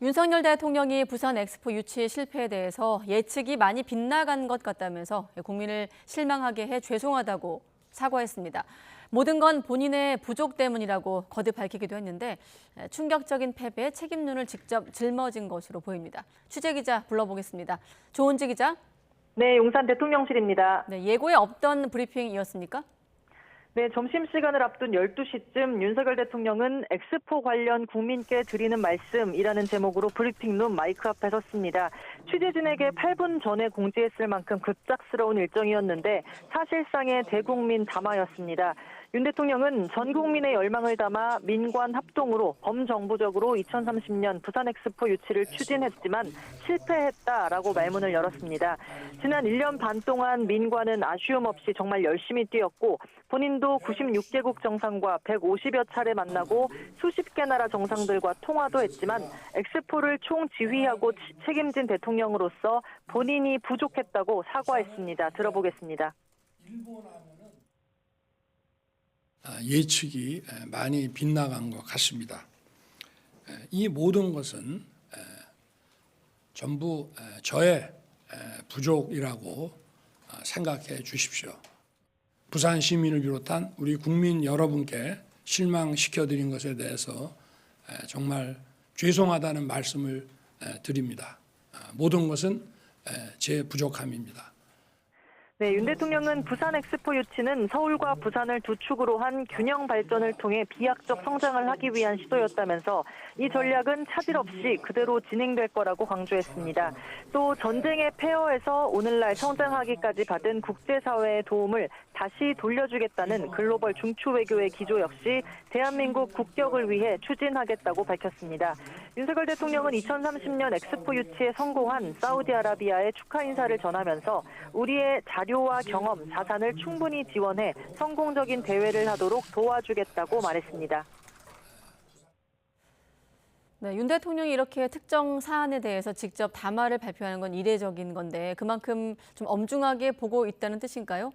윤석열 대통령이 부산 엑스포 유치 실패에 대해서 예측이 많이 빗나간 것 같다면서 국민을 실망하게 해 죄송하다고 사과했습니다. 모든 건 본인의 부족 때문이라고 거듭 밝히기도 했는데 충격적인 패배에 책임론을 직접 짊어진 것으로 보입니다. 취재기자 불러보겠습니다. 조은지 기자. 네, 용산 대통령실입니다. 네, 예고에 없던 브리핑이었습니까? 네, 점심시간을 앞둔 12시쯤 윤석열 대통령은 엑스포 관련 국민께 드리는 말씀이라는 제목으로 브리핑룸 마이크 앞에 섰습니다. 취재진에게 8분 전에 공지했을 만큼 급작스러운 일정이었는데 사실상의 대국민 담화였습니다. 윤 대통령은 전 국민의 열망을 담아 민관 합동으로 범정부적으로 2030년 부산 엑스포 유치를 추진했지만 실패했다라고 말문을 열었습니다. 지난 1년 반 동안 민관은 아쉬움 없이 정말 열심히 뛰었고 본인도 96개국 정상과 150여 차례 만나고 수십 개 나라 정상들과 통화도 했지만 엑스포를 총지휘하고 책임진 대통령으로서 본인이 부족했다고 사과했습니다. 들어보겠습니다. 예측이 많이 빗나간 것 같습니다. 이 모든 것은 전부 저의 부족이라고 생각해 주십시오. 부산 시민을 비롯한 우리 국민 여러분께 실망시켜드린 것에 대해서 정말 죄송하다는 말씀을 드립니다. 모든 것은 제 부족함입니다. 네, 윤 대통령은 부산 엑스포 유치는 서울과 부산을 두 축으로 한 균형 발전을 통해 비약적 성장을 하기 위한 시도였다면서 이 전략은 차질 없이 그대로 진행될 거라고 강조했습니다. 또 전쟁의 폐허에서 오늘날 성장하기까지 받은 국제사회의 도움을 다시 돌려주겠다는 글로벌 중추외교의 기조 역시 대한민국 국격을 위해 추진하겠다고 밝혔습니다. 윤석열 대통령은 2030년 엑스포 유치에 성공한 사우디아라비아의 축하 인사를 전하면서 우리의 자료와 경험, 자산을 충분히 지원해 성공적인 대회를 하도록 도와주겠다고 말했습니다. 네, 윤 대통령이 이렇게 특정 사안에 대해서 직접 담화를 발표하는 건 이례적인 건데 그만큼 좀 엄중하게 보고 있다는 뜻인가요?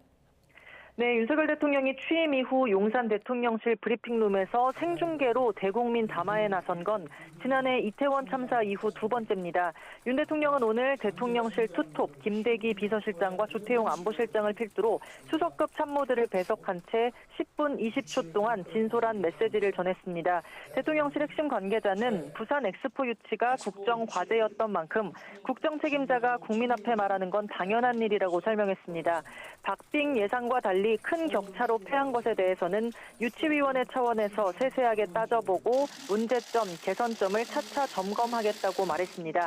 네, 윤석열 대통령이 취임 이후 용산 대통령실 브리핑룸에서 생중계로 대국민 담화에 나선 건 지난해 이태원 참사 이후 두 번째입니다. 윤 대통령은 오늘 대통령실 투톱 김대기 비서실장과 조태용 안보실장을 필두로 수석급 참모들을 배석한 채 10분 20초 동안 진솔한 메시지를 전했습니다. 대통령실 핵심 관계자는 부산 엑스포 유치가 국정 과제였던 만큼 국정 책임자가 국민 앞에 말하는 건 당연한 일이라고 설명했습니다. 박빙 예상과 달리 큰 격차로 패한 것에 대해서는 유치위원회 차원에서 세세하게 따져보고 문제점, 개선점을 차차 점검하겠다고 말했습니다.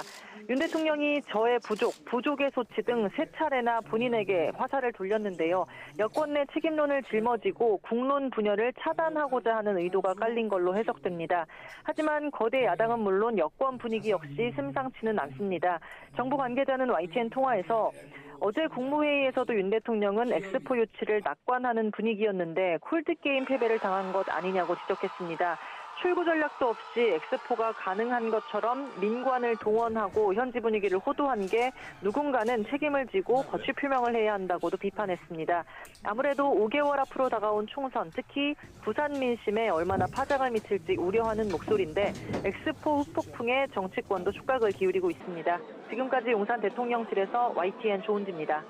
윤 대통령이 저의 부족의 소치 등 세 차례나 본인에게 화살을 돌렸는데요. 여권 내 책임론을 짊어지고 국론 분열을 차단하고자 하는 의도가 깔린 걸로 해석됩니다. 하지만 거대 야당은 물론 여권 분위기 역시 심상치는 않습니다. 정부 관계자는 YTN 통화에서 어제 국무회의에서도 윤 대통령은 엑스포 유치를 낙관하는 분위기였는데 콜드게임 패배를 당한 것 아니냐고 지적했습니다. 출구 전략도 없이 엑스포가 가능한 것처럼 민관을 동원하고 현지 분위기를 호도한 게 누군가는 책임을 지고 거취 표명을 해야 한다고도 비판했습니다. 아무래도 5개월 앞으로 다가온 총선, 특히 부산 민심에 얼마나 파장을 미칠지 우려하는 목소리인데 엑스포 후폭풍에 정치권도 촉각을 기울이고 있습니다. 지금까지 용산 대통령실에서 YTN 조은지입니다.